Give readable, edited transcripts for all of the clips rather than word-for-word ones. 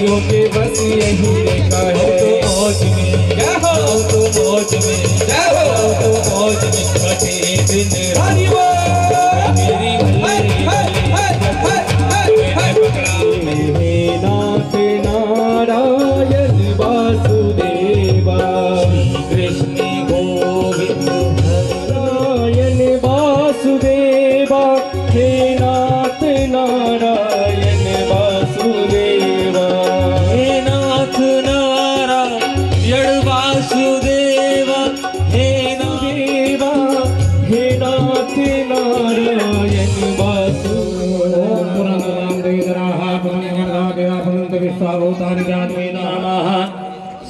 गोपियों के बस यही रेखा है। तो मौज में जय हो, तो मौज में जय हो, तो मौज में कटे दिन रानी वो मेरी भले नाथ नारायण वासुदेवा कृष्ण गोविंद नारायण वासुदेवा हे नाथ नारायण वासुदेवा हे नाथ नारायण वासुदेवा हे देवा हे नाथ नारायण वासुदेवा।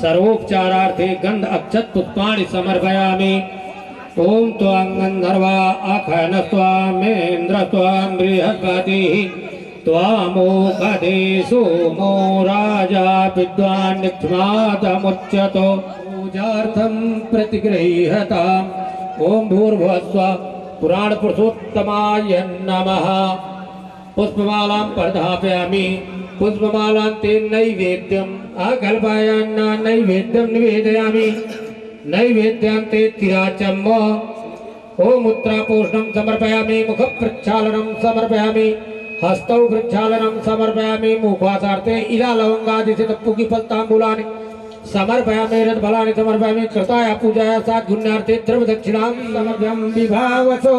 सर्वोपचारार्थे गंध अक्षत पुष्पाणि समर्पयामि। ओम त्वां गंधर्वा आखन त्वामेन्द्र त्वां बृहस्पतिः त्वामोखदे सोमो राजा विद्वान् निक्ष्मादमुच्यतो पूजार्थं प्रतिगृह्यताम्। ओम भूर्भुवस्सुवः पुराण पुरुषोत्तमाय नमः। पुष्पमालां प्रधापयामि। पुष्पमालान्ते नैवेद्यम् अकल्पयान्न नैवेद्यं निवेदयामि। नैवेद्यान्ते तिराचम्म। ओम उत्तरापोषणं समर्पयामि। मुख प्रक्षालनं समर्पयामि। हस्तौ प्रक्षालनं समर्पयामि। मुखासार्थे इला लवंगादि से तप्पुकी फलताम्बूलानि समर्पयामि। रथफलानि समर्पयामि। कृताय पूजाय साधुन्यार्थे द्रव्य दक्षिणां समर्पयामि। विभावसो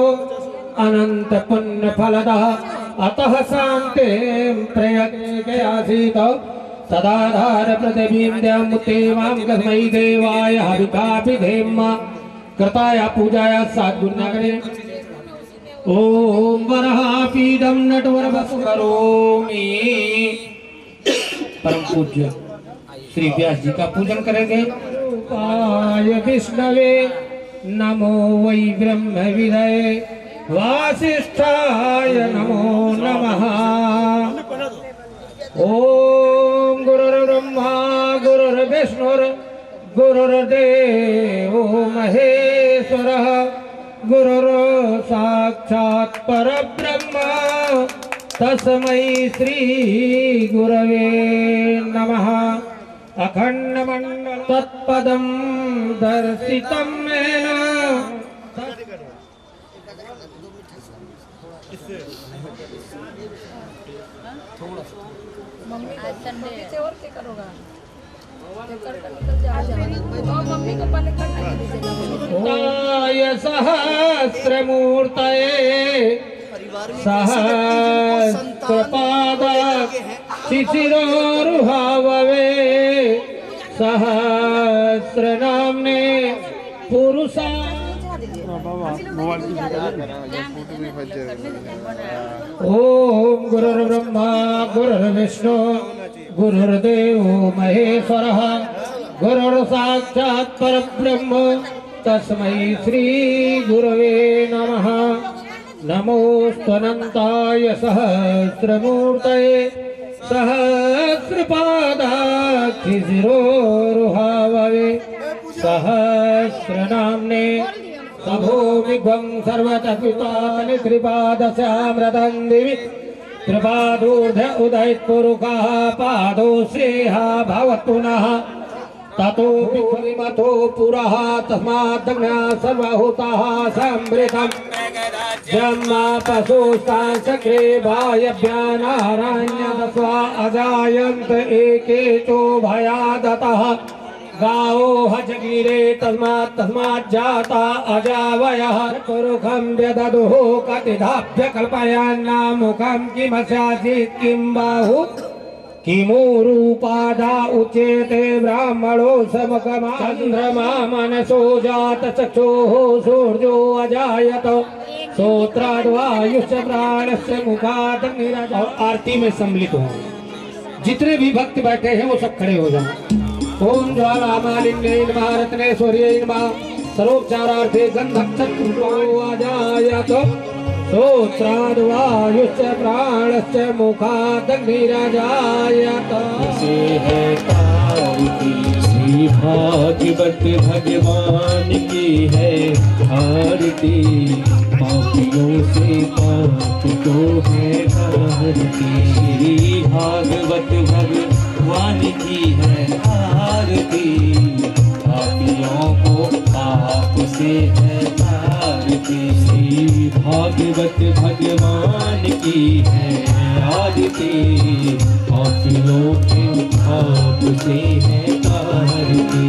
अनंत पुण्य फलदः अतः शांते प्रयत्नयासीत सदाधार प्रतिबिंद्यमुतेवां कस्मै देवाय हविकाभिधेम। कृताय पूजाय साधुन्याकरे। ओम वराहपीडं नटवरवसु करोमि। परम पूज्य श्री व्यास जी का पूजन करेंगे। रूपाय विष्णवे नमो वै ब्रह्म विदये वासिष्ठाय नमो नमः। ओम गुरुर्ब्रह्मा गुरुर्विष्णुर् गुरुर्देवो महेश्वरः गुरुर् साक्षात् परब्रह्म तस्मै श्री गुरवे नमः। अखंडमंडल तत्पदं दर्शितं येन मम्मी आज संडे है और क्या करोगा? मम्मी को पहले ओय सहस्रमूर्तये सहस्रपाद शिशिरोरुहाववे सहस्रनाम्ने पुरुषा। ओम गुरुर्ब्रह्मा गुरुर्विष्णु गुरुर्देवो महेश्वरः गुरुर्साक्षात् परब्रह्म तस्मै श्री गुरवे नमः। नमोऽस्त्वनन्ताय सहस्रमूर्तये सहस्रपादाक्षिशिरोरुहाववे सहस्रनाम्ने सभूमिग्वं सर्वतः पितानि त्रिपादस्यामृतं दिवि त्रिपादूर्ध्व उदयत्पुरुषः पादौ श्रेयः भवतु नः ततो विफलिमतो पुरः तस्माद् सर्वभूतः समृतं ब्रह्मा पशुस्तान् चक्रे वायव्यानारण्यदस्वा अजायन्त एके चोभयादतः गावो हजगिरे तस्मात् जाता अजावयः पुरुखं व्यददुः कतिधाभ्य कल्पयान्ना मुखं किमस्यासीत् किं बाहु किमूरूपादा उच्यते ब्राह्मणो समकमा चन्द्रमा मनसो जात चक्षुः सूर्यो अजायत श्रोत्राद्वायुश्च प्राणश्च मुखात् निरज। आरती में सम्मिलित हो जितने भी भक्त बैठे हैं वो सब खड़े हो जाएं। ओम ज्वालामालिन्ये नमः रत्नेश्वर्यै नमः। सर्वोपचारार्थे गन्धक्षत्रो अजायत श्रोत्राद्वायुश्च प्राणश्च मुखादग्निरजायत। श्री भागवत भगवान की है आरती पापियों से पाप को है तारती। श्री भागवत भगवान भगवान की है आरती, पापियों को पाप से है आरती। श्री भागवत भगवान की है आरती, पापियों के पाप से है आरती।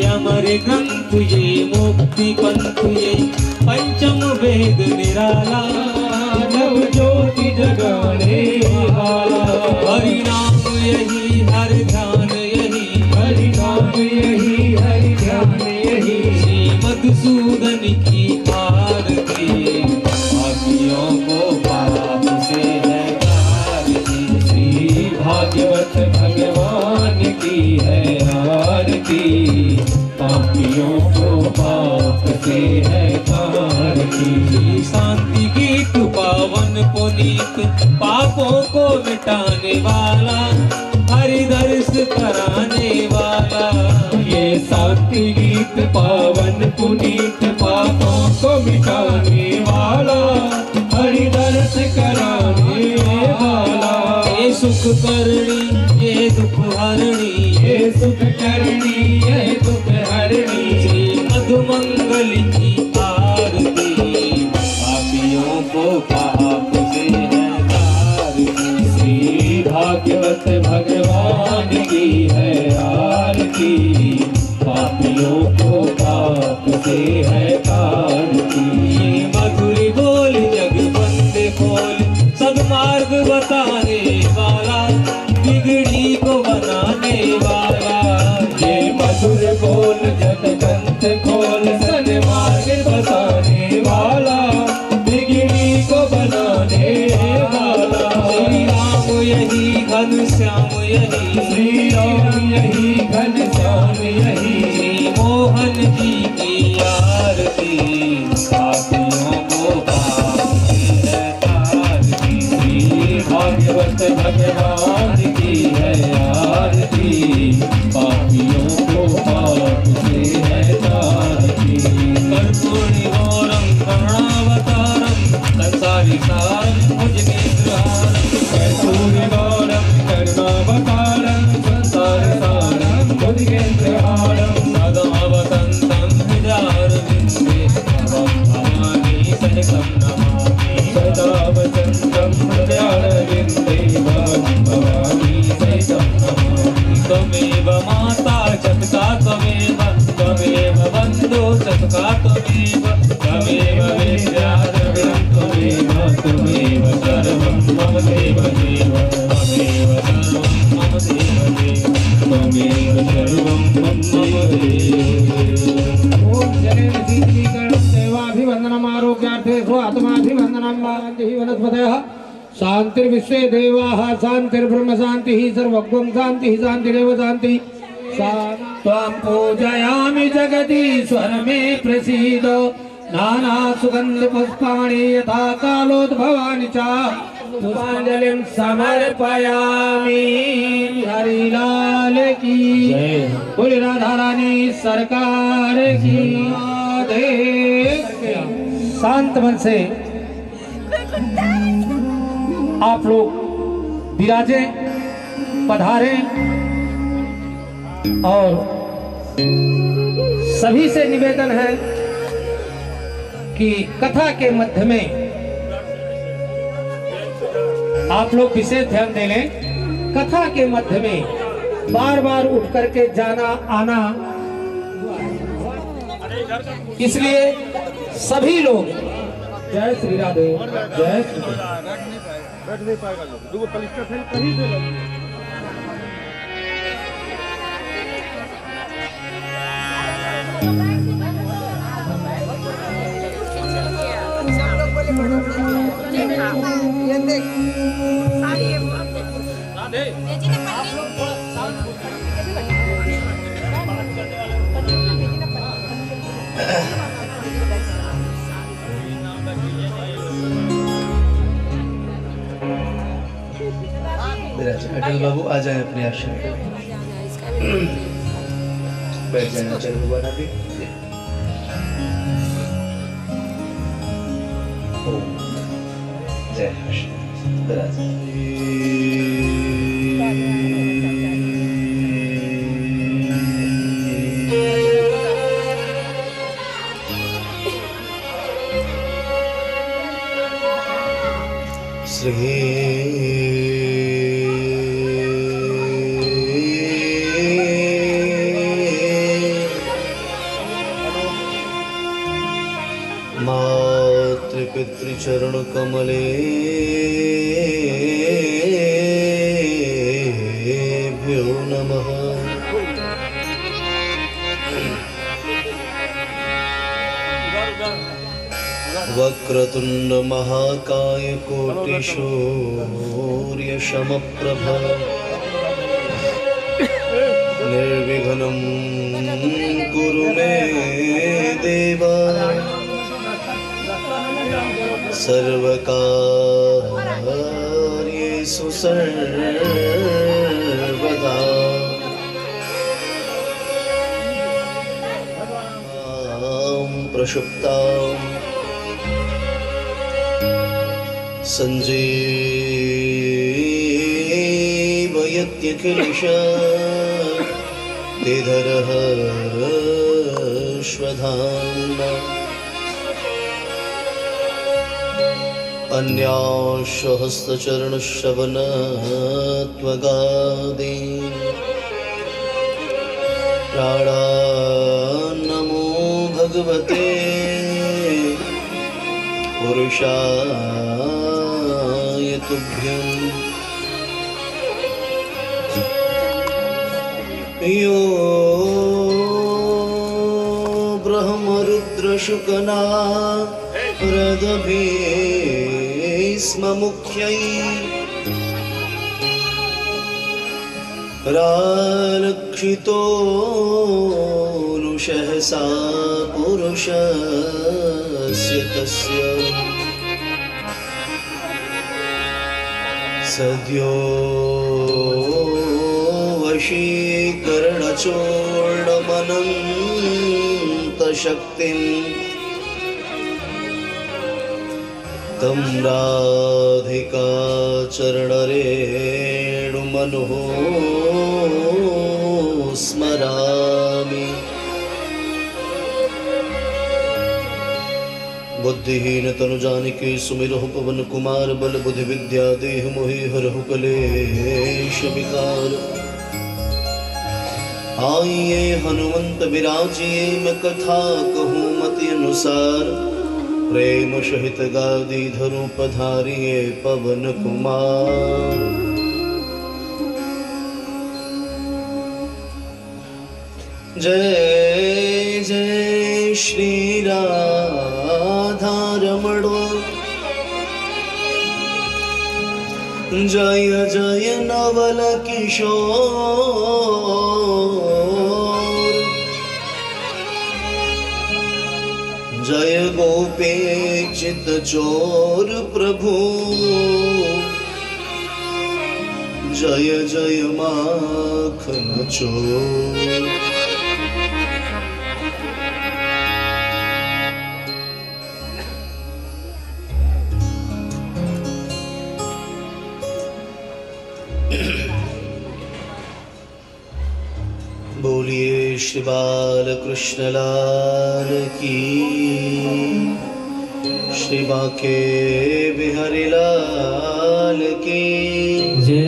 अमर ग्रंथ ये मुक्ति पंथ ये पंचम वेद निराला, नव ज्योति जगाने वाला। हरि नाम यही हर ध्यान यही, हरि नाम यही हर ध्यान यही। श्री मधुसूदन की आरती, पापियों को पाप से है आरती। श्री भागवत भगवान की है आरती, पापियों को पाप से है आरती। शांति गीत पावन पुनीत, पापों को मिटाने वाला, हरि दर्श कराने वाला। ये शांति गीत पावन पुनीत, पापों को मिटाने वाला, हरि दर्श कराने वाला। ये सुख करणी ये दुख हरणी, ये सुख करणी ये दुख हरणी। श्री मधुमंगल की आरती, पापियों को पाप से है आरती। श्री भागवत भगवान की है आरती, पापियों को पाप से है आरती। मधुर बोल जग बंदे खोल, सद्मार्ग बताने वाला, बिगड़ी को बनाने वाला। ये मधुर बोल जग बंद खोल, सद्मार्ग बताने वाला, बिगड़ी को बनाने वाला। श्री राम यही घन श्याम यही, श्री राम यही घन श्याम यही। श्री मोहन जी की आरती, पापियों को पाप से है आरती। श्री भागवत भगवान की है आरती, पापियों को पाप से है आरती। कर्पूरी घोरम करुणावतारम, संसारी सारम भुजगेन्द्रहारम। कर्पूरी घोरम करुणावतारम, संसार सारम भुजगेन्द्रहारम। सदा वसन्तं हृदयारविन्दे, भवं भवानी सहितं नमामि। सदा वसन्तं हृदयारविन्दे, भवं भवानी सहितं नमामि। त्वमेव माता जगता त्वमेव, त्वमेव बन्धो सखा त्वमेव, त्वमेव विद्या द्रविणं त्वमेव, त्वमेव सर्वं मम देव देव, त्वमेव सर्वं मम देव देव, त्वमेव सर्वं मम देव। ओम जनेन शीतलीकरणं देवाभिवन्दनम् आरोग्यार्थे स्वात्माभिवन्दनं वान्तिः वनस्पतयः। शान्तिर्विश्वे देवाः शान्तिर्ब्रह्म शान्तिः, सर्वगुं शान्तिः शान्तिरेव शान्तिः। त्वां पूजयामि जगदीश्वर मे प्रसीद, नाना सुगंध पुष्पाणि यथा कालोद्भवानि च, पुष्पांजलिं समर्पयामि। हरिलाल की बोली, राधा रानी सरकार की। शांत मन से आप लोग विराजे, पधारे और सभी से निवेदन है कि कथा के मध्य में आप लोग विशेष ध्यान दे लें। कथा के मध्य में बार बार उठ करके जाना आना, इसलिए सभी लोग जय श्री राधे जय श्री बैठ नहीं पाएगा लोग कहीं से ये देख सारी ये जी ने अटल बाबू आ जाए अपने आश्रम पे, बैठ जाना। चल भगवान अभी जय मातृपितृचरणकमले भ्यो नमः। वक्रतुंड महाकाय कोटिसूर्यसमप्रभ निर्विघ्नं कुरु मे देव सर्वकार्येषु सर्वदा प्रसुप्तां संजीवयत्यखिलेशधरः श्वधाम्ना अन्याश्वहस्तचरणश्रवणत्वगादि प्राणान्नमो भगवते पुरुषाय तुभ्यं। यो ब्रह्मरुद्रशुकनारदभीष्म मुख्यै रारक्षितोऽनुशहसा पुरुषस्य तस्य सद्यो वशीकरणचूर्णमनन्तशक्तिं तं राधिकाचरणरेणुमनोः स्मरामि। बुद्धिहीन तनु जानिके सुमिरहु पवन कुमार बल बुद्धि विद्या देह मोहि हरहु कलेश विकार। आइए हनुमंत विराजिए मैं कथा कहूँ मति अनुसार प्रेम सहित गादी धरू पधारिए पवन कुमार। जय जय श्री राधा रमणो जय जय नवल किशोर जय गोपेक्षित चोर प्रभु जय जय माखन चोर। बोलिए श्री बालकृष्ण लाल की, श्री बांके बिहारी लाल की जय,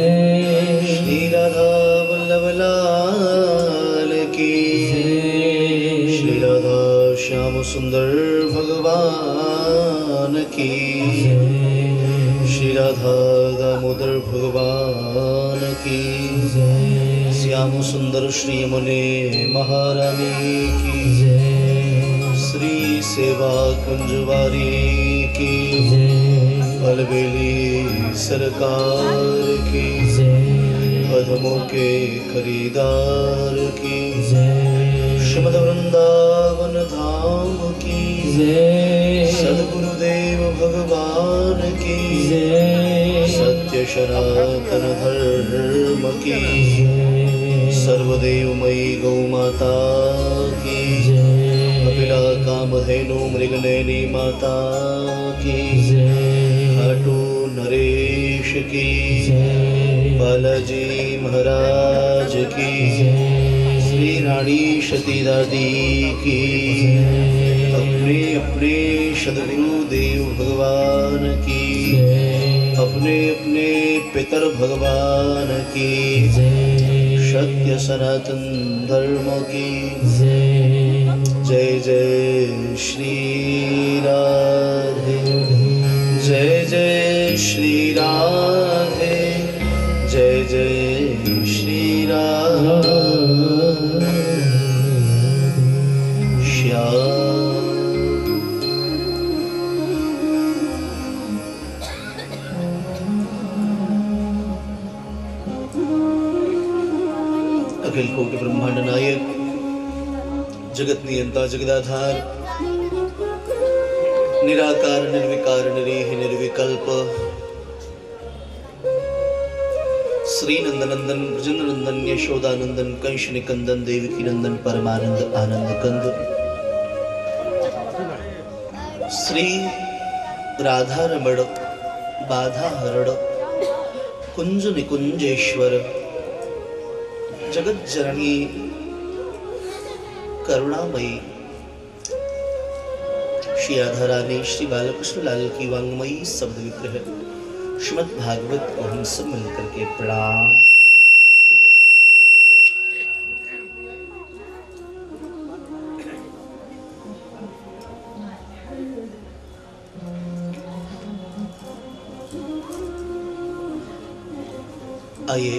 श्री राधा वल्लभ लाल की जय, श्री राधा श्याम सुंदर भगवान की जय, श्री राधा दामोदर भगवान की जय, श्याम सुंदर श्री यमुने महारानी की जय, श्री सेवा कुंजवारी की जय, अलबेली सरकार की जय, पद्मों के खरीदार की जय, श्रीमद वृंदावन धाम की जय, सद्गुरुदेव भगवान की जय, सत्य सनातन धर्म की जय, सर्वदेवमयी गौ माता की जय, कपिला कामधेनु मृगनयनी माता की जय, खाटू नरेश की जय, बालाजी महाराज की जय, श्री रानी सती दादी की जय, अपने अपने सद्गुरु देव भगवान की जय, अपने अपने पितर भगवान की जय, सत्य सनातन धर्म की जय। जय जय श्री राम। जगत नियंता जगदाधार निराकार निर्विकार निरीह निर्विकल्प श्री नंदनंदन ब्रजेंद्र नंदन यशोदानंदन कंस निकंदन देवकी नंदन परमानंद आनंद कंद श्री राधा रमण बाधा हरण कुंज निकुंजेश्वर जगत जननी करुणामयी श्री राधा रानी श्री बालकृष्ण लाल की वांगमयी शब्द विग्रह श्रीमद् भागवत को हम सब मिलकर के प्रणाम। आइए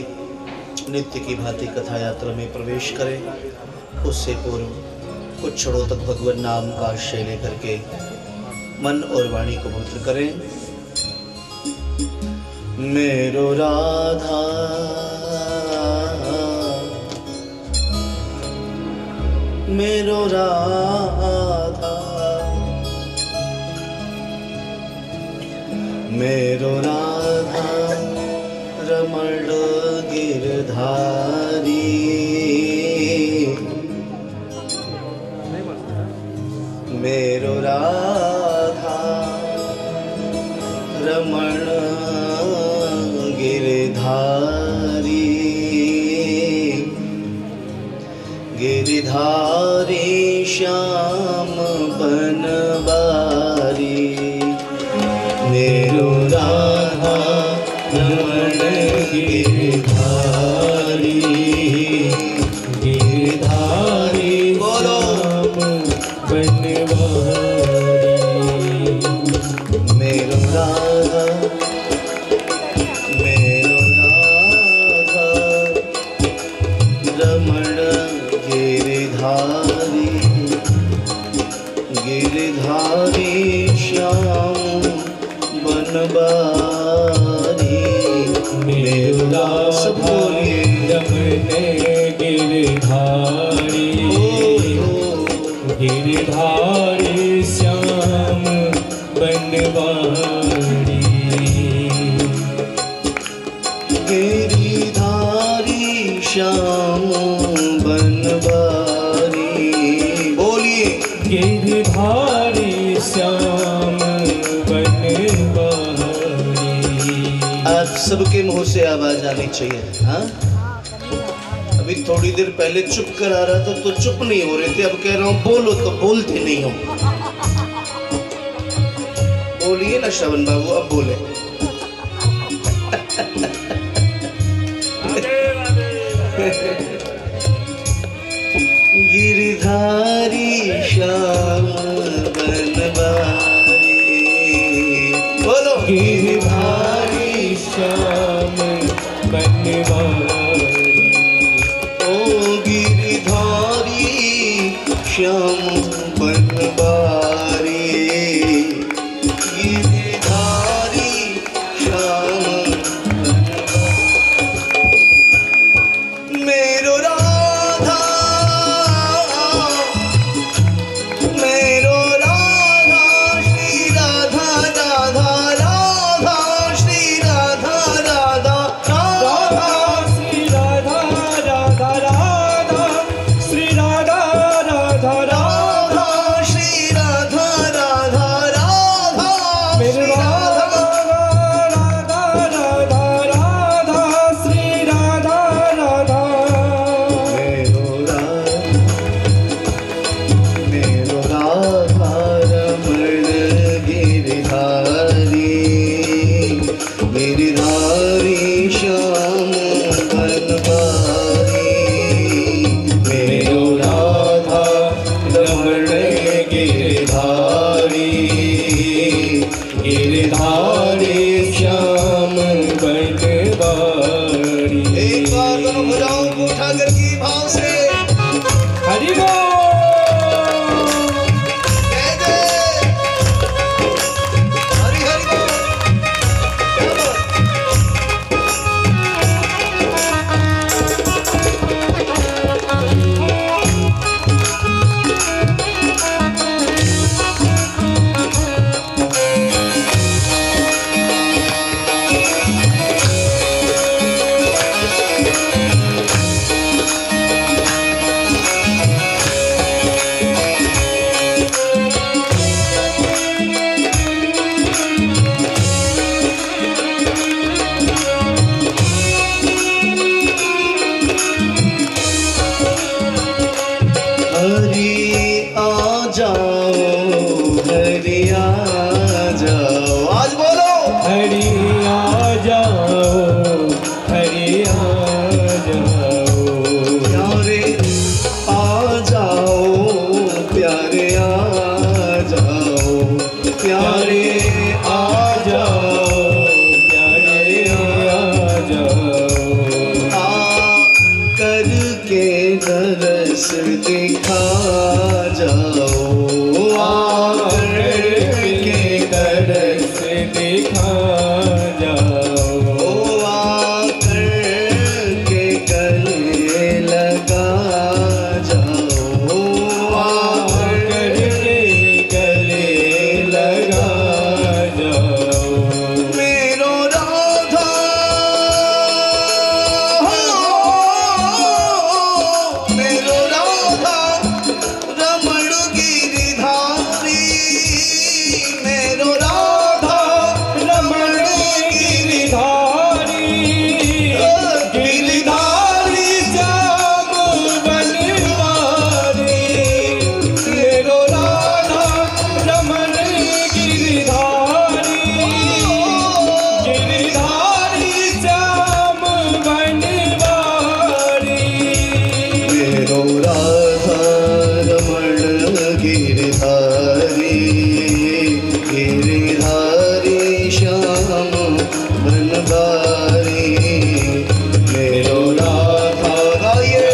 नित्य की भांति कथा यात्रा में प्रवेश करें। उससे पूर्व कुछ क्षणों तक भगवान नाम का आश्रय लेकर के मन और वाणी को पवित्र करें। मेरो राधा मेरो राधा मेरो राधा रमण गिरधारी मेरो राधा रमण गिरधारी गिरधारी श्याम बनवारी मेरो राधा रमण गिरधारी गिरधारी बोलो मेरो राधा रमण गिरधारी गिरधारी श्याम बनवारी मेरो राधा रमण गिरधारी गिरधारी श्याम बनवारी गिरधारी श्याम बनवारी बोलिए गिरधारी श्याम बनवारी। आप सबके मुंह से आवाज आनी चाहिए। हाँ अभी थोड़ी देर पहले चुप करा रहा था तो चुप नहीं हो रहे थे, अब कह रहा हूं बोलो तो बोलते नहीं हो। बोलिए ना श्रवण बाबू, अब बोले। गिरधारी श्याम बनवारी बोलो गिरधारी श्याम बनवारी ओ गिरधारी श्याम बनवारी गिरधारी श्याम मेरो राधा श्री राधा राधा राधा श्री राधा राधा राधा श्री राधा राधा राधा श्री राधा राधा राधा श्री राधा राधा राधा मेरो राधा राधा राधा राधा श्री राधा राधा मेरो राधा रमण गिरधारी गिरधारी श्याम बनवारी मेरो राधा रमण गिरधारी गिरधारी श्याम बनवारी। एक बार दोनों भुजाओं को उठाकर के भाव से हरि बोल जय जय हरि हरि बोल। जाओ हरि आ जाओ। आज बोलो हरि आ जाओ, हरि आ जाओ, प्यारे आ जाओ, प्यारे आ जाओ, प्यारे आ जाओ, प्यारे आ जाओ, आ करके दरस दिखा जाओ, आ करके दरस दिखा जाओ, आ करके गले लगा जाओ, आ करके गले लगा जाओ, मेरो राधा मेरो राधा रमण गिरधारी, मेरो राधा रमण गिरधारी, गिरधारी श्याम बनवारी, मेरो राधा रमण गिरधारी, गिरधारी श्याम बनवारी, मेरो राधा रमण गिरधारी, गिरधारी श्याम बनवारी, मेरो राधा गाइए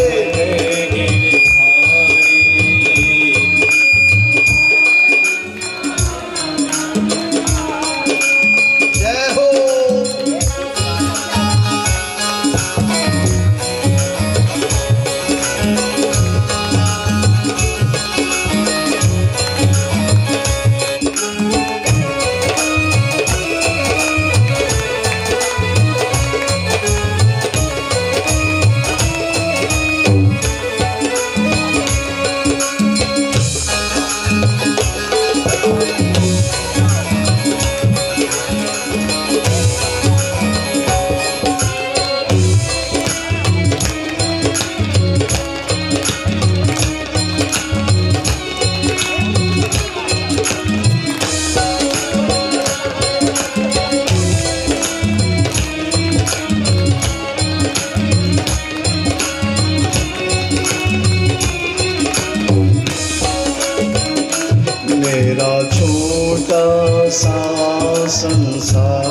जय हो। मेरा छोटा सा संसार,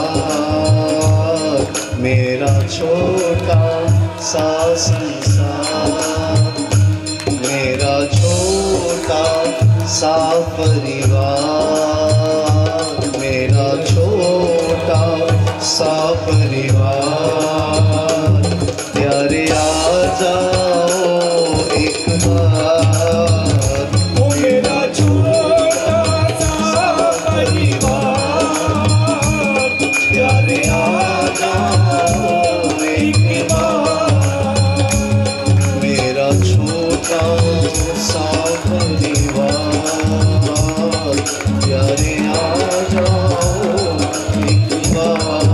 मेरा छोटा सा संसार, मेरा छोटा सा परिवार, मेरा छोटा सा परिवार, प्यारे आ जाओ एक बार, ओ मेरा छोटा सा परिवार, प्यारे आ जाओ एक बार, मेरा छोटा सा परिवार, प्यारे आ जाओ एक बार,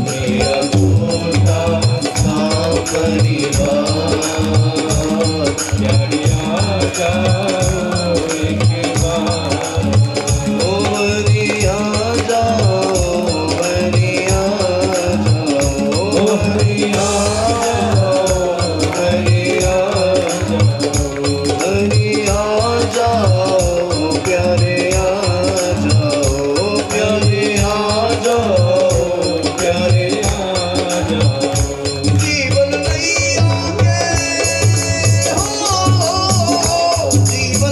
मेरा छोटा सा परिवार, प्यारे आ जाओ एक बार, ओ हरि आ जाओ, हरि आ जाओ, ओ हरि आ जाओ, हरि आ जाओ, हरि आ जाओ, प्यारे आ जाओ, प्यारे आ जाओ, प्यारे आ जाओ, जीवन नैया के हो, जीवन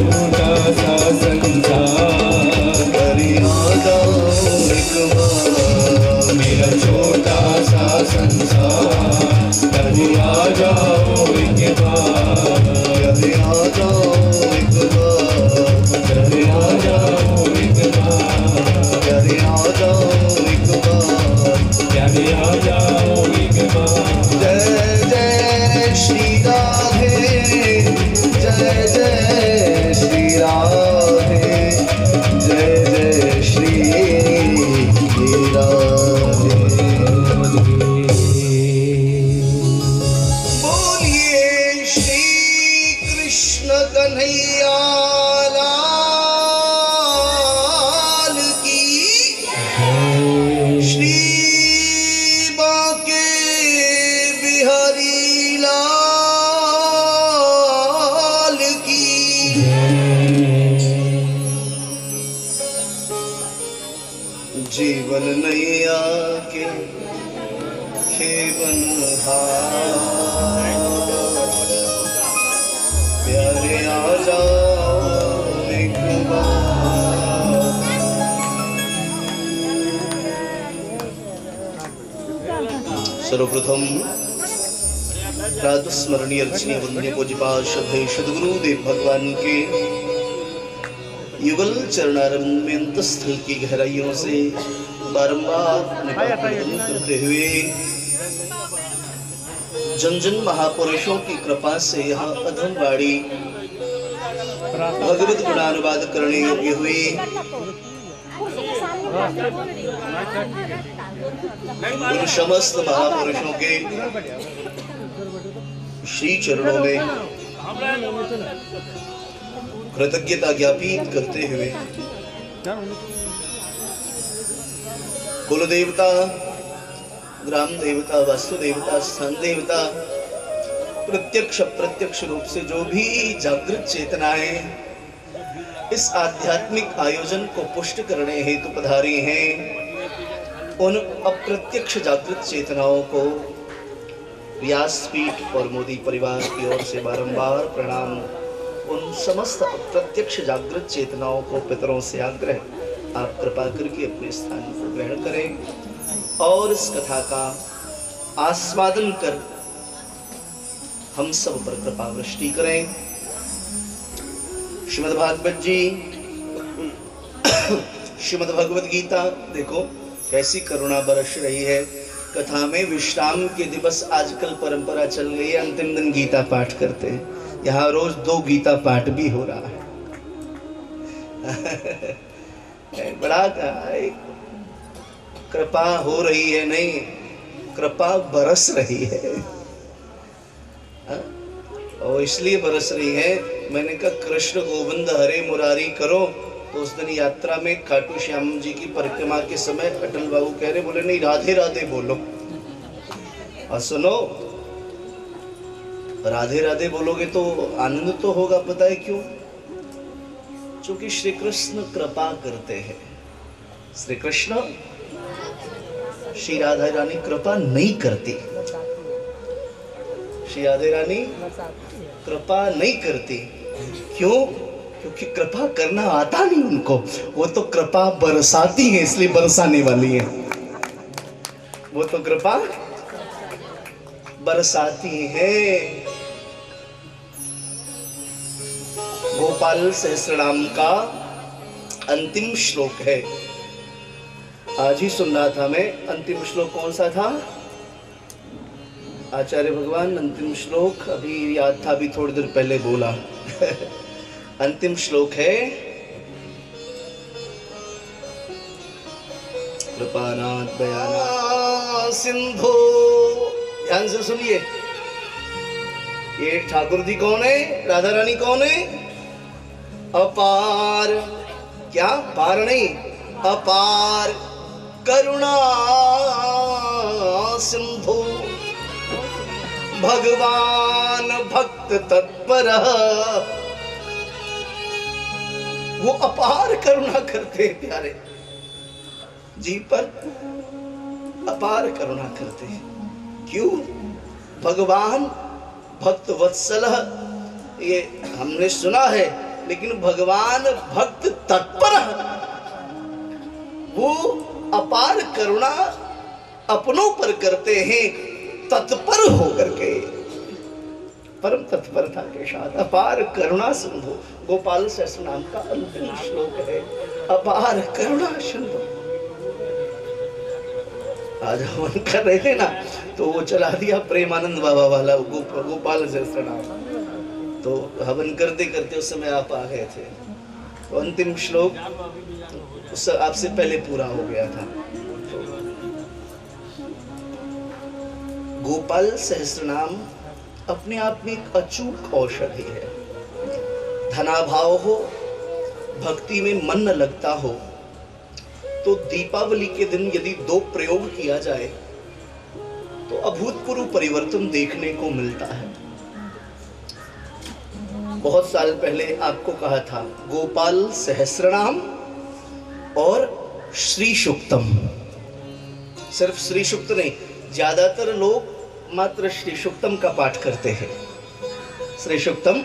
छोटा सा संसार कभी आ जाओ एक बार, मेरा छोटा सा संसार कभी आ जाओ एक बार, कभी आ जाओ एक बार, कभी आ जाओ एक बार, कभी आ जाओ एक बार। कभी आ जाओ एक बार। जय जय श्री राधे, जय जय श्री राधे, जय जय श्री राधे। बोलिए श्री कृष्ण कन्हैया लाल की, श्री बांके बिहारी लाल की। जीवन नैया के खेवन हार, प्यारे आ जाओ एक बार। सर्वप्रथम प्रातस्मरणीय अर्चनीय वंदनीय पूज्यपाद श्रद्धेय सद्गुरुदेव भगवान के युगल चरणारविंद में अंतस्थल की गहराइयों से बारंबार निवेदन करते हुए जन जन महापुरुषों की कृपा से यहाँ अधमवाड़ी भगवत गुणानुवाद करने योग्य हुई उन समस्त महापुरुषों के श्री चरणों में कृतज्ञता ज्ञापित करते हुए कुल देवता, ग्राम देवता, वास्तु देवता, स्थान देवता, प्रत्यक्ष अप्रत्यक्ष रूप से जो भी जागृत चेतनाएं इस आध्यात्मिक आयोजन को पुष्ट करने हेतु पधारी हैं, उन अप्रत्यक्ष जागृत चेतनाओं को व्यासपीठ और मोदी परिवार की ओर से बारंबार प्रणाम। उन समस्त अप्रत्यक्ष जागृत चेतनाओं को पितरों से आग्रह, आप कृपा करके अपने स्थान पर ग्रहण करें और इस कथा का आस्वादन कर हम सब पर कृपा वृष्टि करें। श्रीमद् भागवत जी, श्रीमद् भगवत गीता देखो कैसी करुणा बरस रही है। कथा में विश्राम के दिवस आजकल परंपरा चल गई है, अंतिम दिन गीता पाठ करते हैं। यहाँ रोज 2 गीता पाठ भी हो रहा है। बड़ा कृपा हो रही है, नहीं कृपा बरस रही है। और इसलिए बरस रही है, मैंने कहा कृष्ण गोविंद हरे मुरारी करो, तो उस दिन यात्रा में खाटू श्याम जी की परिक्रमा के समय अटल बाबू कह रहे, बोले नहीं राधे राधे बोलो। और सुनो, राधे राधे बोलोगे तो आनंद तो होगा। पता है क्यों? क्योंकि श्री कृष्ण कृपा करते हैं। श्री कृष्ण, श्री राधा रानी कृपा नहीं करती। श्री राधे रानी कृपा नहीं करती। क्यों? क्योंकि कृपा करना आता नहीं उनको। वो तो कृपा बरसाती है, इसलिए बरसाने वाली है। वो तो कृपा बरसाती है। गोपाल सहस्रनाम का अंतिम श्लोक है, आज ही सुन रहा था मैं। अंतिम श्लोक कौन सा था? आचार्य भगवान अंतिम श्लोक अभी याद था, अभी थोड़ी देर पहले बोला। अंतिम श्लोक है, कृपानाथ दयानाथ सिंधु। ध्यान से सुनिए, ये ठाकुर जी कौन है? राधा रानी कौन है? अपार, क्या पार नहीं, अपार करुणा सिंधु, भगवान भक्त तत्पर। वो अपार करुणा करते हैं प्यारे जी पर, अपार करुणा करते हैं। क्यों? भगवान भक्त वत्सल, ये हमने सुना है, लेकिन भगवान भक्त तत्पर, वो अपार करुणा अपनों पर करते हैं तत्पर होकर के। परम तत्परता के साथ अपार करुणा सिंधु, गोपाल सहस्त्र नाम का अंतिम श्लोक है, अपार करुणा सिंधु। आज हवन कर रहे थे ना, तो वो चला दिया प्रेमानंद बाबा वाला गोपाल सहस्त्र नाम, तो हवन करते करते उस समय आप आ गए थे, तो अंतिम श्लोक उस आपसे पहले पूरा हो गया था। तो गोपाल सहस्त्र नाम अपने आप में एक अचूक औषधि है। धनाभाव हो, भक्ति में मन न लगता हो, तो दीपावली के दिन यदि 2 प्रयोग किया जाए तो अभूतपूर्व परिवर्तन देखने को मिलता है। बहुत साल पहले आपको कहा था गोपाल सहस्रनाम और श्री सूक्तम। सिर्फ श्री सूक्त नहीं, ज्यादातर लोग मात्र श्री सूक्तम का पाठ करते हैं। श्री सूक्तम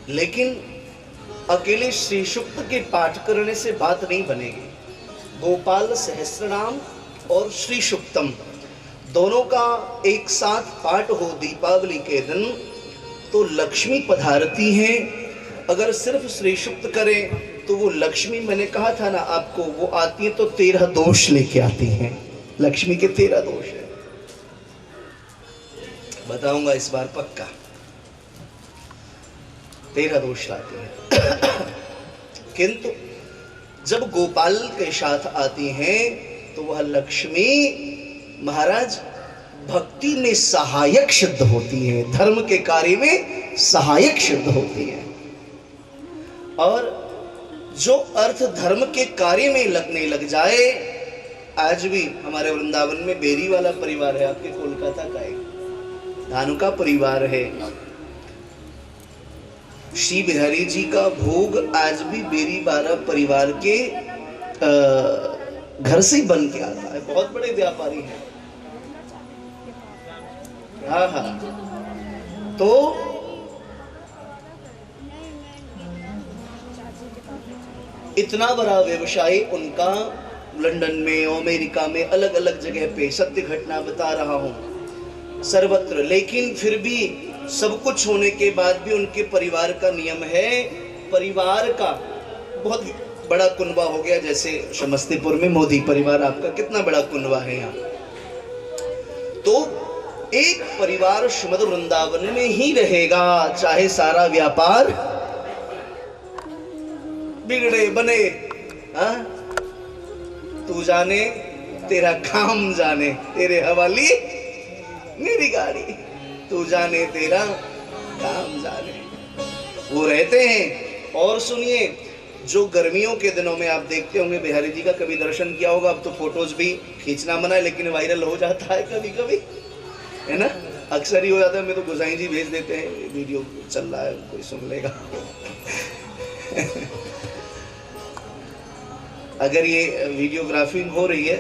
लेकिन अकेले श्री सूक्त के पाठ करने से बात नहीं बनेगी। गोपाल सहस्रनाम और श्री सूक्तम दोनों का एक साथ पाठ हो दीपावली के दिन तो लक्ष्मी पधारती हैं। अगर सिर्फ श्री सूक्त करें तो वो लक्ष्मी, मैंने कहा था ना आपको, वो आती है तो 13 दोष लेके आती हैं। लक्ष्मी के 13 दोष है, बताऊंगा इस बार पक्का। 13 दोष लाते हैं किंतु जब गोपाल के साथ आती हैं तो वह लक्ष्मी महाराज भक्ति में सहायक सिद्ध होती है, धर्म के कार्य में सहायक सिद्ध होती है। और जो अर्थ धर्म के कार्य में लगने लग जाए, आज भी हमारे वृंदावन में बेरी वाला परिवार है, आपके कोलकाता का एक धानुका परिवार है। श्री बिहारी जी का भोग आज भी बेरी बारा परिवार के घर से बन के आता है। बहुत बड़े व्यापारी हैं। हाँ हाँ, तो इतना बड़ा व्यवसाय उनका लंदन में, अमेरिका में, अलग अलग जगह पे, सत्य घटना बता रहा हूं सर्वत्र। लेकिन फिर भी सब कुछ होने के बाद भी उनके परिवार का नियम है, परिवार का बहुत बड़ा कुनबा हो गया। जैसे समस्तीपुर में मोदी परिवार, आपका कितना बड़ा कुनबा है यहाँ, तो एक परिवार श्रीमद वृंदावन में ही रहेगा, चाहे सारा व्यापार बिगड़े बने। हाँ, तू जाने तेरा काम जाने, तेरे हवाली मेरी गाड़ी, तू जाने तेरा काम जाने, वो रहते हैं। और सुनिए, जो गर्मियों के दिनों में आप देखते होंगे, बिहारी जी का कभी दर्शन किया होगा, अब तो फोटोज भी खींचना मना है, लेकिन वायरल हो जाता है कभी कभी, है ना, अक्सर ही हो जाता है। मैं तो गोसाई जी भेज देते हैं, वीडियो चल रहा है, कोई सुन लेगा अगर ये वीडियोग्राफी हो रही है,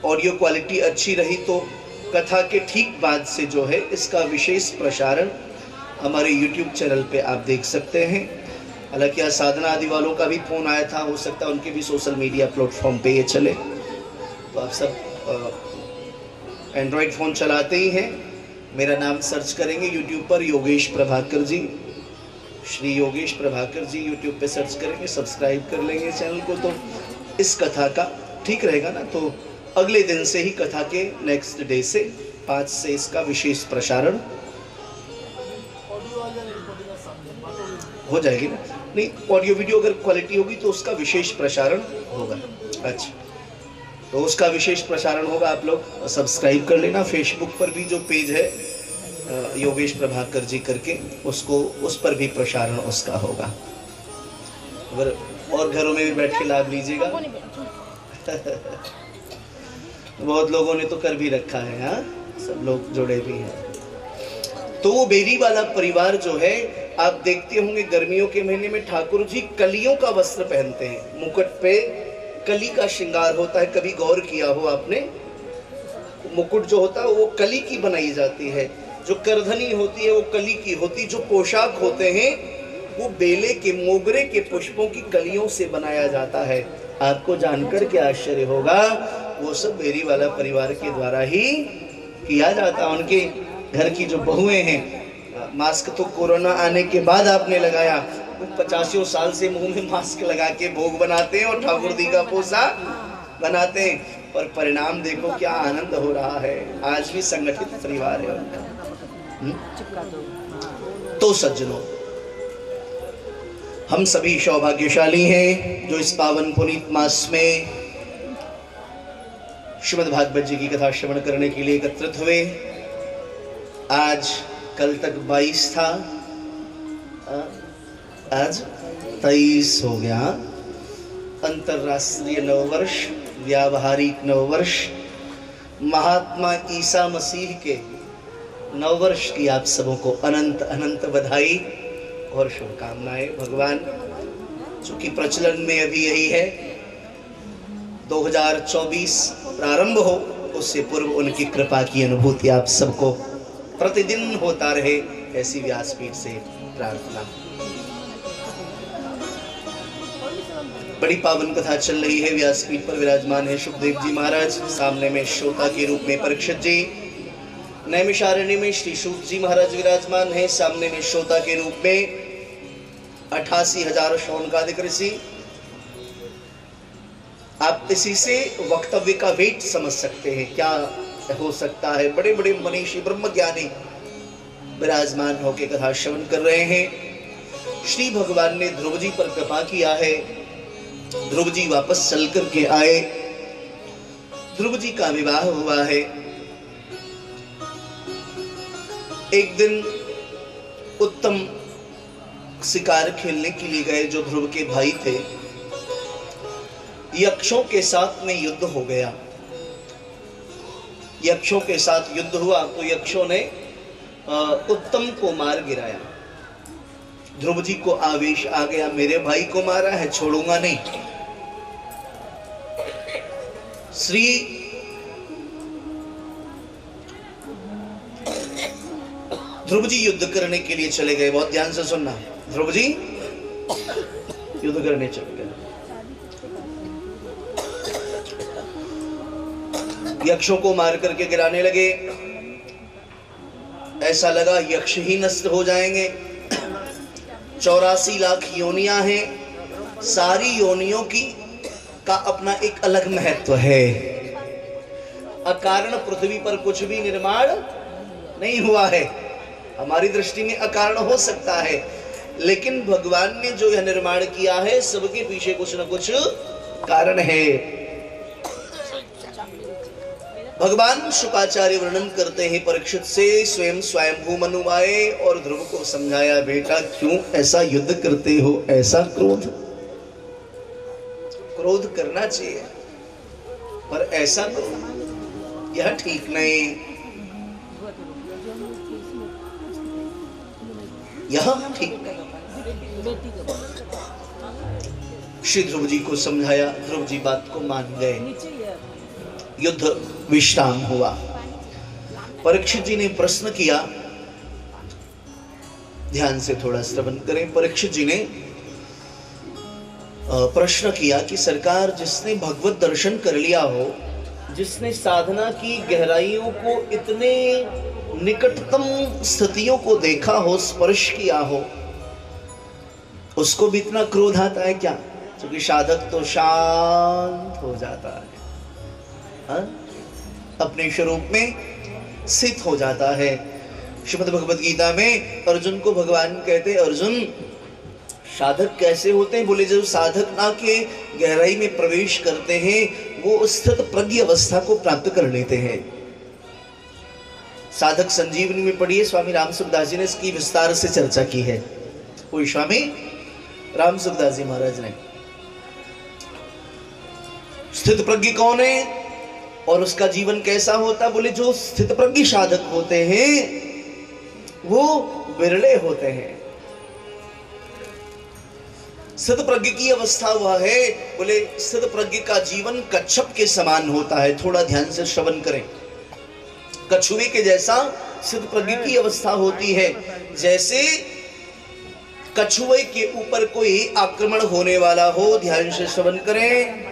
ऑडियो क्वालिटी अच्छी रही तो कथा के ठीक बाद से जो है इसका विशेष प्रसारण हमारे YouTube चैनल पे आप देख सकते हैं। हालांकि आज साधना आदि वालों का भी फ़ोन आया था, हो सकता है उनके भी सोशल मीडिया प्लेटफॉर्म पे ये चले। तो आप सब एंड्रॉयड फ़ोन चलाते ही हैं, मेरा नाम सर्च करेंगे YouTube पर, योगेश प्रभाकर जी, श्री योगेश प्रभाकर जी YouTube पे सर्च करेंगे, सब्सक्राइब कर लेंगे चैनल को, तो इस कथा का ठीक रहेगा ना। तो अगले दिन से ही कथा के नेक्स्ट डे से 5 से इसका विशेष प्रसारण हो जाएगी ना। नहीं, ऑडियो वीडियो अगर क्वालिटी होगी तो उसका विशेष प्रसारण होगा। अच्छा, तो उसका विशेष प्रसारण होगा, आप लोग सब्सक्राइब कर लेना। फेसबुक पर भी जो पेज है योगेश प्रभाकर जी करके, उसको, उस पर भी प्रसारण उसका होगा। अगर और घरों में भी बैठ के लाभ लीजिएगा बहुत लोगों ने तो कर भी रखा है, हाँ, सब लोग जुड़े भी हैं। तो वो बेरी वाला परिवार जो है, आप देखते होंगे गर्मियों के महीने में ठाकुर जी कलियों का वस्त्र पहनते हैं, मुकुट पे कली का श्रृंगार होता है। कभी गौर किया हो आपने, मुकुट जो होता है वो कली की बनाई जाती है। जो करधनी होती है वो कली की होती, जो पोशाक होते हैं वो बेले के मोगरे के पुष्पों की कलियों से बनाया जाता है। आपको जानकर के आश्चर्य होगा, वो सब बेरी वाला परिवार के द्वारा ही किया जाता है। उनके घर की जो बहुएं हैं, मास्क तो कोरोना आने के बाद आपने लगाया, वो 50 साल से मुंह में मास्क लगा के भोग बनाते हैं और ठाकुर दी का पोसा बनाते हैं, और परिणाम देखो क्या आनंद हो रहा है। आज भी संगठित परिवार है उनका। तो सज्जनों, हम सभी सौभाग्यशाली हैं जो इस पावन पुनीत मास में श्रीमद् भागवत जी की कथा श्रवण करने के लिए एकत्रित हुए। आज कल तक 22 था, आज 23 हो गया। अंतरराष्ट्रीय नववर्ष, व्यावहारिक नववर्ष, महात्मा ईसा मसीह के नववर्ष की आप सबों को अनंत अनंत बधाई और शुभकामनाएं। भगवान चूंकि प्रचलन में अभी यही है, 2024 प्रारंभ हो उससे पूर्व उनकी कृपा की अनुभूति आप सबको प्रतिदिन होता रहे, ऐसी व्यासपीठ से प्रार्थना। बड़ी पावन कथा चल रही है। व्यासपीठ पर विराजमान है सुखदेव जी महाराज, सामने में श्रोता के रूप में परीक्षित जी, नैमिषारण्य में श्री सूत जी महाराज विराजमान है, सामने में श्रोता के रूप में 88,000 शौनकादिक ऋषि। आप इसी से वक्तव्य का वेट समझ सकते हैं क्या हो सकता है। बड़े बड़े मनीषी ब्रह्मज्ञानी विराजमान होकर कथा श्रवण कर रहे हैं। श्री भगवान ने ध्रुव जी पर कृपा किया है, ध्रुव जी वापस चल करके आए, ध्रुव जी का विवाह हुआ है। एक दिन उत्तम शिकार खेलने के लिए गए जो ध्रुव के भाई थे, यक्षों के साथ में युद्ध हो गया। यक्षों के साथ युद्ध हुआ तो यक्षों ने उत्तम को मार गिराया। ध्रुव जी को आवेश आ गया, मेरे भाई को मारा है, छोड़ूंगा नहीं। श्री ध्रुव जी युद्ध करने के लिए चले गए। बहुत ध्यान से सुनना, ध्रुव जी युद्ध करने चले गए। यक्षों को मार करके गिराने लगे। ऐसा लगा यक्ष ही नष्ट हो जाएंगे। 84 लाख योनियां हैं, सारी योनियों की का अपना एक अलग महत्व है। अकारण पृथ्वी पर कुछ भी निर्माण नहीं हुआ है। हमारी दृष्टि में अकारण हो सकता है, लेकिन भगवान ने जो यह निर्माण किया है सबके पीछे कुछ न कुछ कारण है। भगवान शुकाचार्य वर्णन करते हैं परीक्षित से, स्वयं स्वयंभू मनु आए और ध्रुव को समझाया, बेटा क्यों ऐसा युद्ध करते हो, ऐसा क्रोध करना चाहिए पर ऐसा क्रोध यह ठीक नहीं, यह ठीक नहीं। श्री ध्रुव जी को समझाया, ध्रुव जी बात को मान गए। युद्ध विश्राम हुआ। परीक्षित जी ने प्रश्न किया, ध्यान से थोड़ा श्रवण करें। परीक्षित जी ने प्रश्न किया कि सरकार, जिसने भगवत दर्शन कर लिया हो, जिसने साधना की गहराइयों को, इतने निकटतम स्थितियों को देखा हो, स्पर्श किया हो, उसको भी इतना क्रोध आता है क्या? क्योंकि साधक तो शांत हो जाता है, अपने स्वरूप में स्थित हो जाता है। श्रीमद् भगवद गीता में अर्जुन को भगवान कहते, अर्जुन साधक कैसे होते हैं? बोले जो साधक ना के गहराई में प्रवेश करते हैं वो स्थित प्रज्ञ अवस्था को प्राप्त कर लेते हैं। साधक संजीवनी में पढ़िए, स्वामी राम सुखदास जी ने इसकी विस्तार से चर्चा की है। कोई स्वामी राम सुखदास जी महाराज ने। स्थित प्रज्ञ कौन है और उसका जीवन कैसा होता? बोले जो स्थित प्रज्ञ साधक होते हैं वो विरले होते हैं। स्थित प्रज्ञ की अवस्था वह है, बोले स्थित प्रज्ञ का जीवन कच्छप के समान होता है। थोड़ा ध्यान से श्रवण करें। कछुए के जैसा स्थितप्रज्ञ की अवस्था होती है। जैसे कछुए के ऊपर कोई आक्रमण होने वाला हो, ध्यान से श्रवण करें।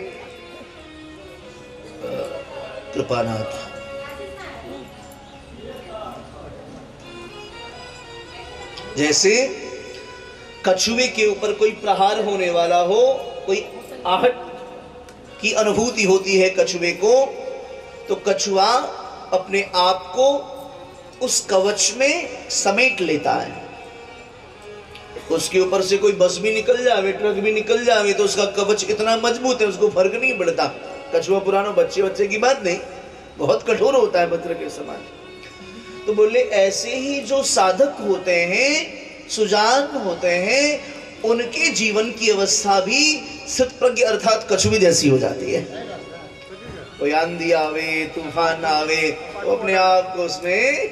कृपानाथ, जैसे कछुए के ऊपर कोई प्रहार होने वाला हो, कोई आहट की अनुभूति होती है कछुए को, तो कछुआ अपने आप को उस कवच में समेट लेता है। उसके ऊपर से कोई बस भी निकल जावे, ट्रक भी निकल जावे, तो उसका कवच इतना मजबूत है, उसको फर्क नहीं पड़ता। कछुआ पुराना बच्चे की बात नहीं, बहुत कठोर होता है वज्र के समान। तो बोले ऐसे ही जो साधक होते हैं, सुजान होते हैं, उनके जीवन की अवस्था भी स्थितप्रज्ञ अर्थात कछुए जैसी हो जाती है। कोई आंधी आवे, तूफान आवे, वो अपने आप को उसमें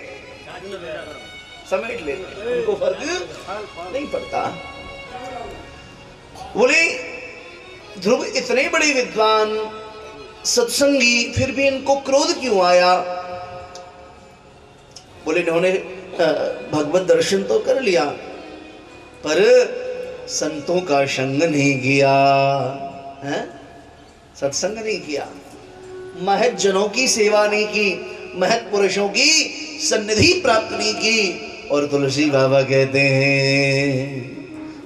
समेट लेते, उनको फर्क नहीं पड़ता। बोले ध्रुव इतने बड़े विद्वान सत्संगी, फिर भी इनको क्रोध क्यों आया? बोले इन्होंने भगवत दर्शन तो कर लिया, पर संतों का संग नहीं किया है, सत्संग नहीं किया, महत जनों की सेवा नहीं की, महत पुरुषों की सन्निधि प्राप्त नहीं की। और तुलसी बाबा कहते हैं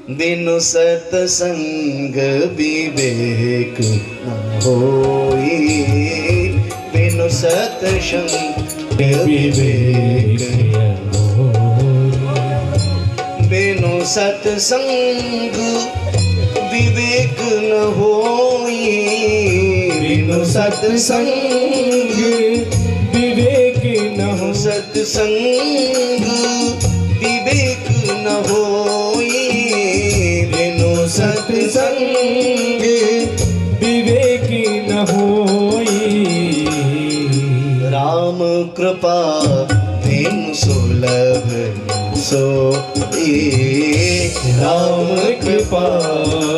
बिनु सत्संग विवेक न होई, बिनु सत्संग विवेक बिनु सत्संग विवेक न होई, बिनु सत्संग विवेक न हो, सत्संग विवेक न होई, बिनु सत्संग विवेक न होई। राम कृपा बिनु सुलभ सो, राम कृपा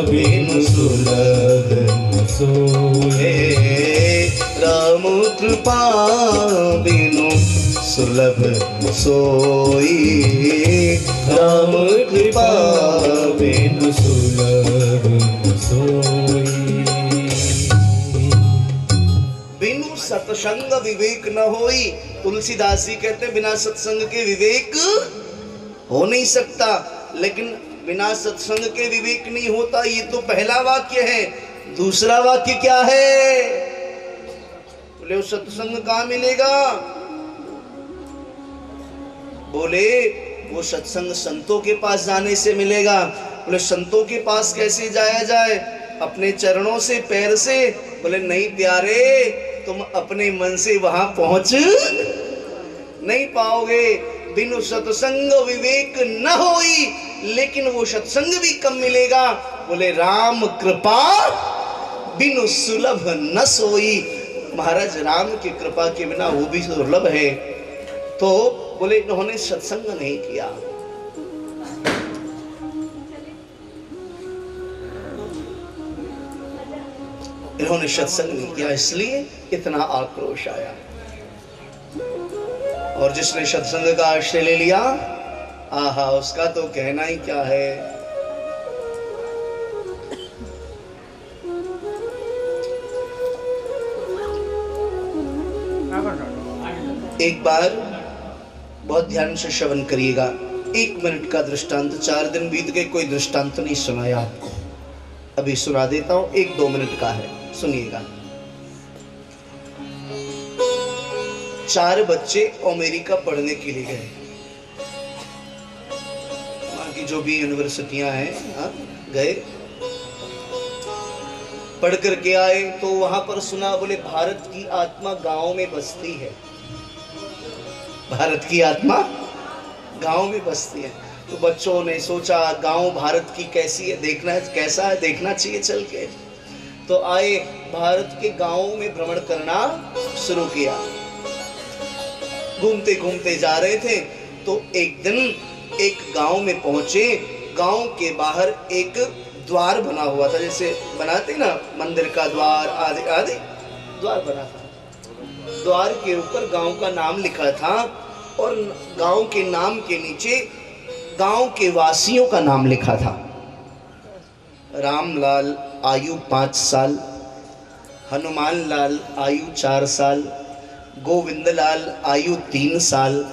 बिनु सुलभ सोए, राम कृपा बिनु सुलभ सोई, राम कृपा बिनु सुलभ सोई। बिनु सत्संग विवेक न होई। तुलसीदास जी कहते हैं बिना सत्संग के विवेक हो नहीं सकता, लेकिन बिना सत्संग के विवेक नहीं होता, ये तो पहला वाक्य है। दूसरा वाक्य क्या है? बोले सत्संग कहाँ मिलेगा? बोले वो सत्संग संतों के पास जाने से मिलेगा। बोले संतों के पास कैसे जाया जाए? अपने चरणों से, पैर से। बोले नहीं प्यारे, तुम अपने मन से वहां पहुंच नहीं पाओगे। बिनु सत्संग विवेक न होई, लेकिन वो सत्संग भी कम मिलेगा। बोले राम कृपा बिनु सुलभ न सोई। महाराज राम की कृपा के बिना वो भी दुर्लभ है। तो बोले इन्होंने सत्संग नहीं किया। इन्होंने सत्संग नहीं किया, इसलिए इतना आक्रोश आया। और जिसने सत्संग का आश्रय ले लिया, आहा, उसका तो कहना ही क्या है। एक बार बहुत ध्यान से श्रवण करिएगा। 1 मिनट का दृष्टांत, 4 दिन बीत गए, कोई दृष्टांत नहीं सुनाया आपको। अभी सुना देता हूं, 1-2 मिनट का है, सुनिएगा। 4 बच्चे अमेरिका पढ़ने के लिए गए। वहां की जो भी यूनिवर्सिटियां हैं, गए, पढ़ करके आए। तो वहां पर सुना, बोले भारत की आत्मा गांव में बसती है। भारत की आत्मा गांव में बसती है। तो बच्चों ने सोचा गांव भारत की कैसी है, देखना है, कैसा है, देखना चाहिए चल के। तो आए, भारत के गांवों में भ्रमण करना शुरू किया। घूमते घूमते जा रहे थे, तो एक दिन एक गांव में पहुंचे। गांव के बाहर एक द्वार बना हुआ था, जैसे बनाते ना मंदिर का द्वार, आदि आदि द्वार बना था। द्वार के ऊपर गांव का नाम लिखा था और गांव के नाम के नीचे गांव के वासियों का नाम लिखा था। रामलाल आयु 5 साल, हनुमान लाल आयु 4 साल, गोविंदलाल आयु 3 साल,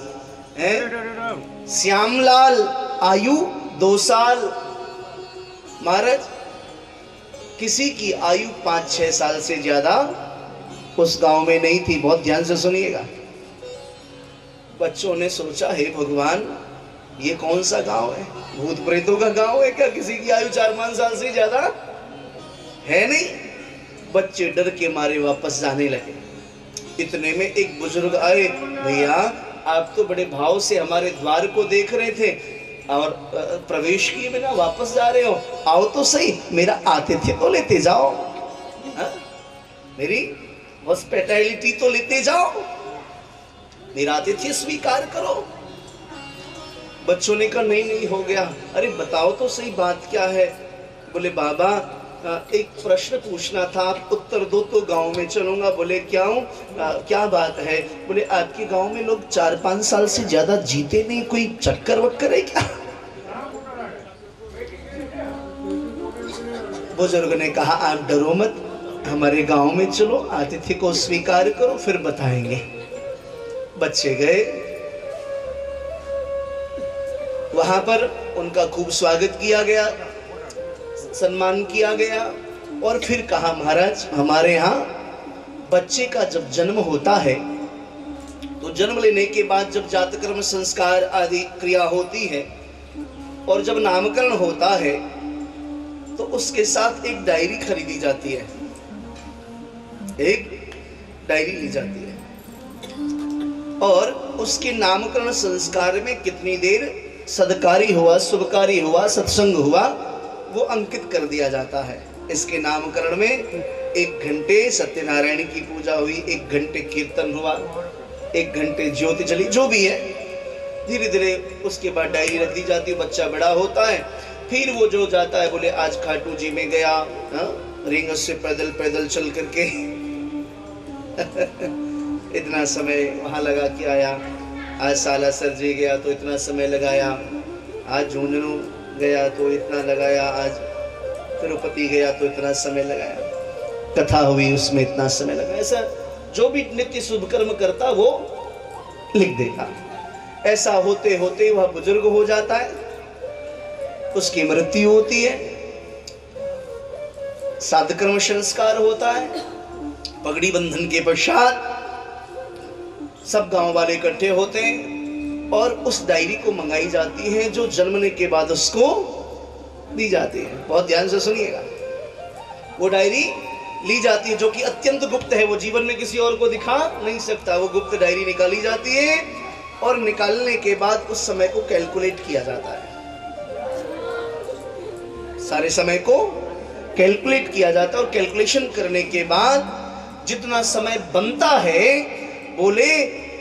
श्यामलाल आयु 2 साल। महाराज, किसी की आयु 5-6 साल से ज्यादा उस गांव में नहीं थी। बहुत ध्यान से सुनिएगा। बच्चों ने सोचा, हे भगवान, ये कौन सा गांव है? भूत प्रेतों का गांव है क्या? किसी की आयु 4-5 साल से ज्यादा है नहीं। बच्चे डर के मारे वापस जाने लगे। इतने में एक बुजुर्ग आए। भैया, आप तो बड़े भाव से हमारे द्वार को देख रहे थे और प्रवेश किए बिना वापस जा रहे हो। आओ तो सही, मेरा आतिथ्य तो लेते जाओ। हा? मेरी हॉस्पिटैलिटी तो लेते जाओ, मेरा आतिथ्य स्वीकार करो। बच्चों ने कहा नहीं नहीं, हो गया। अरे बताओ तो सही, बात क्या है? बोले बाबा, एक प्रश्न पूछना था, आप उत्तर दो तो गांव में चलूंगा। बोले क्यों, क्या बात है? बोले आपके गांव में लोग 4-5 साल से ज्यादा जीते नहीं, कोई चक्कर वक्कर है क्या? बुजुर्ग ने कहा आप डरो मत, हमारे गांव में चलो, आतिथ्य को स्वीकार करो, फिर बताएंगे। बच्चे गए, वहां पर उनका खूब स्वागत किया गया, सम्मान किया गया। और फिर कहा, महाराज, हमारे यहाँ बच्चे का जब जन्म होता है तो जन्म लेने के बाद जब जातकर्म संस्कार आदि क्रिया होती है और जब नामकरण होता है तो उसके साथ एक डायरी खरीदी जाती है, एक डायरी ली जाती है और उसके नामकरण संस्कार में कितनी देर सदकारी हुआ, शुभकारी हुआ, सत्संग हुआ, वो अंकित कर दिया जाता है। इसके नामकरण में 1 घंटे सत्यनारायण की पूजा हुई, 1 घंटे कीर्तन हुआ, 1 घंटे ज्योति जली, जो भी है। धीरे धीरे उसके बाद डायरी रख दी जाती है। बच्चा बड़ा होता है, फिर वो जो जाता है, बोले आज खाटू जी में गया, रिंग से पैदल पैदल चल करके इतना समय वहां लगा के आया। आज सालासर जी गया तो इतना समय लगाया, आज झुंझुनू गया तो इतना लगाया, आज तिरुपति गया तो इतना समय लगाया, कथा हुई उसमें इतना समय लगा। ऐसा जो भी नित्य शुभ कर्म करता वो लिख देगा। ऐसा होते होते वह बुजुर्ग हो जाता है, उसकी मृत्यु होती है, साधकर्म संस्कार होता है। पगड़ी बंधन के पश्चात सब गांव वाले इकट्ठे होते हैं और उस डायरी को मंगाई जाती है जो जन्मने के बाद उसको दी जाती है। बहुत ध्यान से सुनिएगा। वो डायरी ली जाती है जो कि अत्यंत गुप्त है, वो जीवन में किसी और को दिखा नहीं सकता। वो गुप्त डायरी निकाली जाती है और निकालने के बाद उस समय को कैलकुलेट किया जाता है। सारे समय को कैलकुलेट किया जाता है और कैलकुलेशन करने के बाद जितना समय बनता है, बोले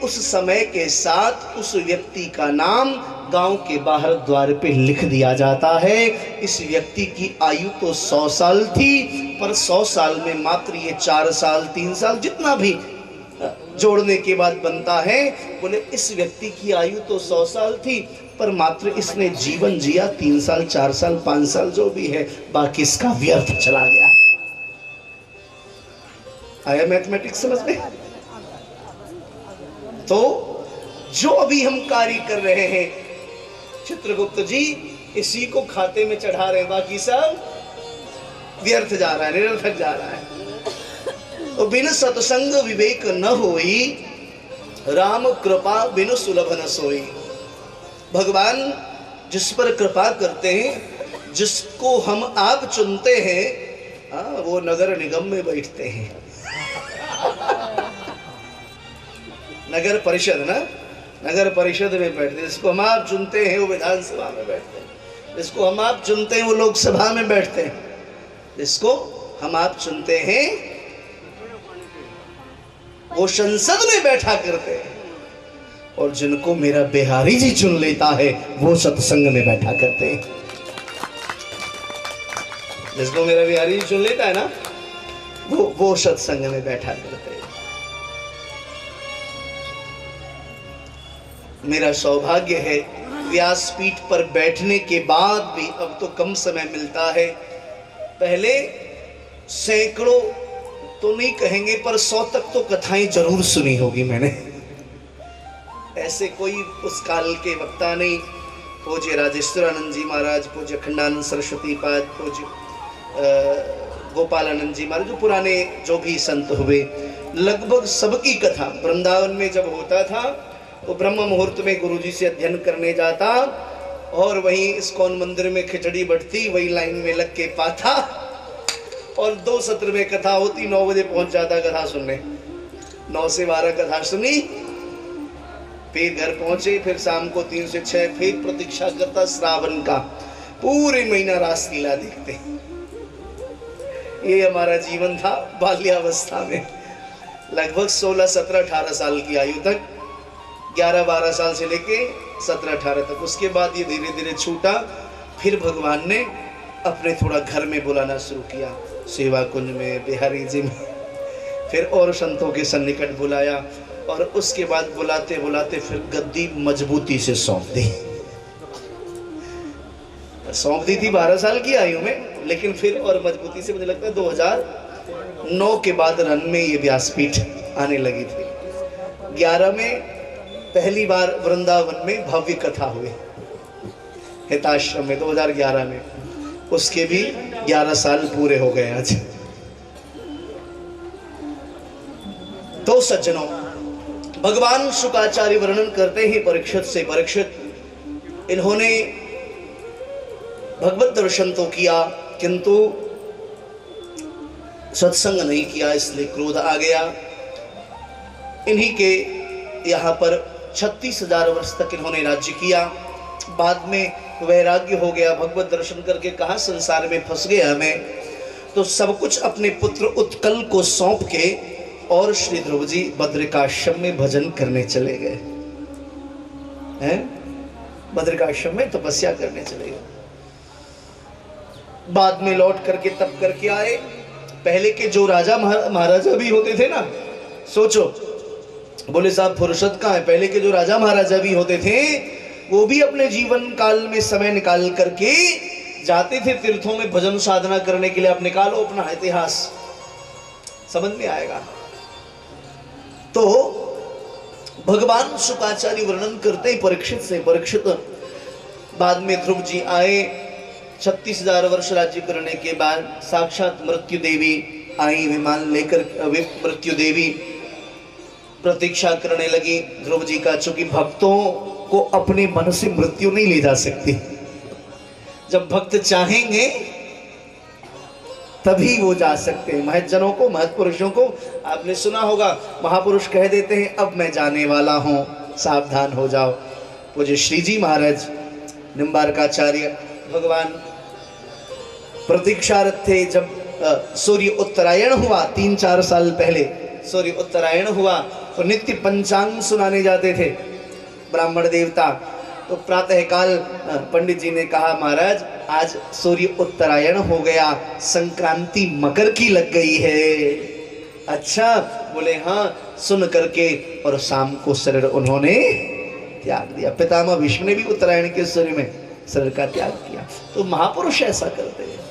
उस समय के साथ उस व्यक्ति का नाम गांव के बाहर द्वार पे लिख दिया जाता है। इस व्यक्ति की आयु तो 100 साल थी, पर 100 साल में मात्र ये 4 साल 3 साल जितना भी जोड़ने के बाद बनता है, बोले इस व्यक्ति की आयु तो 100 साल थी, पर मात्र इसने जीवन जिया 3 साल 4 साल 5 साल जो भी है, बाकी इसका व्यर्थ चला गया। आया मैथमेटिक्स समझ में? तो जो अभी हम कार्य कर रहे हैं चित्रगुप्त जी इसी को खाते में चढ़ा रहे हैं, बाकी सब व्यर्थ जा रहा है, निरर्थक जा रहा है। तो बिन सत्संग विवेक न होई, राम कृपा बिन सुलभ न सोई। भगवान जिस पर कृपा करते हैं, जिसको हम आप चुनते हैं, वो नगर निगम में बैठते हैं। नगर परिषद ना, नगर परिषद में बैठते हैं। जिसको हम आप चुनते हैं वो विधानसभा में बैठते हैं, जिसको हम आप चुनते हैं वो लोकसभा में बैठते हैं, जिसको हम आप चुनते हैं वो संसद में बैठा करते हैं, और जिनको मेरा बिहारी जी चुन लेता है वो सत्संग में बैठा करते हैं। जिसको मेरा बिहारी जी चुन लेता है ना, वो सत्संग में बैठा करते हैं। मेरा सौभाग्य है व्यासपीठ पर बैठने के बाद भी अब तो कम समय मिलता है। पहले सैकड़ों तो नहीं कहेंगे पर 100 तक तो कथाएं जरूर सुनी होगी मैंने। ऐसे कोई उस काल के वक्ता नहीं। पूज्य राजेश्वरानंद जी महाराज, पूज्य अखंडानंद सरस्वती पाद, पूज्य गोपालानंद जी महाराज, जो पुराने जो भी संत हुए, लगभग सबकी कथा वृंदावन में जब होता था तो ब्रह्म मुहूर्त में गुरुजी से अध्ययन करने जाता और वहीं इस्कॉन मंदिर में खिचड़ी बटती, वही लाइन में लग के पाता और 2 सत्र में कथा होती। 9 बजे पहुंच जाता कथा सुनने, 9 से 12 कथा सुनी, फिर घर पहुंचे, फिर शाम को 3 से 6 फिर प्रतीक्षा करता श्रावण का, पूरे महीना रासलीला देखते। ये हमारा जीवन था बाल्यावस्था में, लगभग 16, 17, 18 साल की आयु तक, 11, 12 साल से लेके 17, 18 तक। उसके बाद ये धीरे धीरे छूटा। फिर भगवान ने अपने थोड़ा घर में बुलाना शुरू किया, सेवा कुंज में, बिहारी जी में, फिर और संतों के सन्निकट बुलाया और उसके बाद बुलाते बुलाते फिर गद्दी मजबूती से सौंप दी थी 12 साल की आयु में, लेकिन फिर और मजबूती से, मुझे लगता है 2009 के बाद रन में ये व्यासपीठ आने लगी थी। 11 में पहली बार वृंदावन में भव्य कथा हुई हिताश्रम में, 2011 में। उसके भी 11 साल पूरे हो गए आज। तो सज्जनों, भगवान शुकाचार्य वर्णन करते हैं परीक्षित से, परीक्षित इन्होंने भगवत दर्शन तो किया किंतु सत्संग नहीं किया, इसलिए क्रोध आ गया। इन्हीं के यहाँ पर 36,000 वर्ष तक इन्होंने राज्य किया। बाद में वैराग्य हो गया, भगवत दर्शन करके कहा संसार में फंस गया मैं, तो सब कुछ अपने पुत्र उत्कल को सौंप के और श्री ध्रुव जी बद्रिकाश्रम में भजन करने चले गए हैं। बद्रिकाश्रम में तपस्या करने चले गए। बाद में लौट करके तप करके आए। पहले के जो राजा महाराजा भी होते थे ना, सोचो, बोले साहब फुर्सत कहाँ है। पहले के जो राजा महाराजा भी होते थे वो भी अपने जीवन काल में समय निकाल करके जाते थे तीर्थों में भजन साधना करने के लिए। आप निकालो अपना इतिहास, समझ में आएगा। तो भगवान शुकाचार्य वर्णन करते हैं परीक्षित से, परीक्षित बाद में ध्रुव जी आए। 36,000 वर्ष राज्य करने के बाद साक्षात मृत्यु देवी आई विमान लेकर। मृत्यु देवी प्रतीक्षा करने लगी ध्रुव जी का, चूंकि भक्तों को अपने मन से मृत्यु नहीं ले जा सकती। जब भक्त चाहेंगे तभी वो जा सकते हैं। महज्जनों को, महत्पुरुषों को आपने सुना होगा, महापुरुष कह देते हैं अब मैं जाने वाला हूं, सावधान हो जाओ। पूज्य श्री जी महाराज निम्बारकाचार्य भगवान प्रतीक्षारत थे। जब सूर्य उत्तरायण हुआ 3-4 साल पहले, सूर्य उत्तरायण हुआ तो नित्य पंचांग सुनाने जाते थे ब्राह्मण देवता। तो प्रातःकाल पंडित जी ने कहा महाराज आज सूर्य उत्तरायण हो गया, संक्रांति मकर की लग गई है। अच्छा, बोले हाँ, सुन करके और शाम को शरीर उन्होंने त्याग दिया। पितामह भीष्म ने भी उत्तरायण के सूर्य में शरीर का त्याग किया। तो महापुरुष ऐसा करते हैं,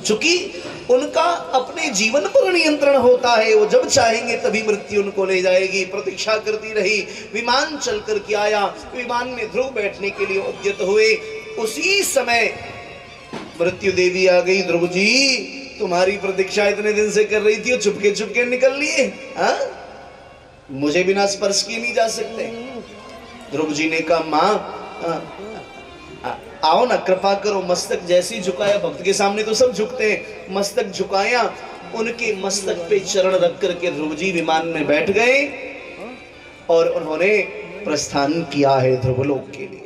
चूंकि उनका अपने जीवन पर नियंत्रण होता है। वो जब चाहेंगे तभी मृत्यु उनको ले जाएगी। प्रतीक्षा करती रही, विमान चल कर के आया, विमान में ध्रुव बैठने के लिए उद्यत हुए। उसी समय मृत्यु देवी आ गई। ध्रुव जी तुम्हारी प्रतीक्षा इतने दिन से कर रही थी, चुपके चुपके निकल लिए, हाँ? मुझे बिना स्पर्श किए नहीं जा सकते। ध्रुव जी ने कहा माँ आओ ना, कृपा करो। मस्तक जैसे ही झुकाया, भक्त के सामने तो सब झुकते हैं, मस्तक झुकाया, उनके मस्तक पे चरण रख करके ध्रुव जी विमान में बैठ गए और उन्होंने प्रस्थान किया है ध्रुवलोक के लिए।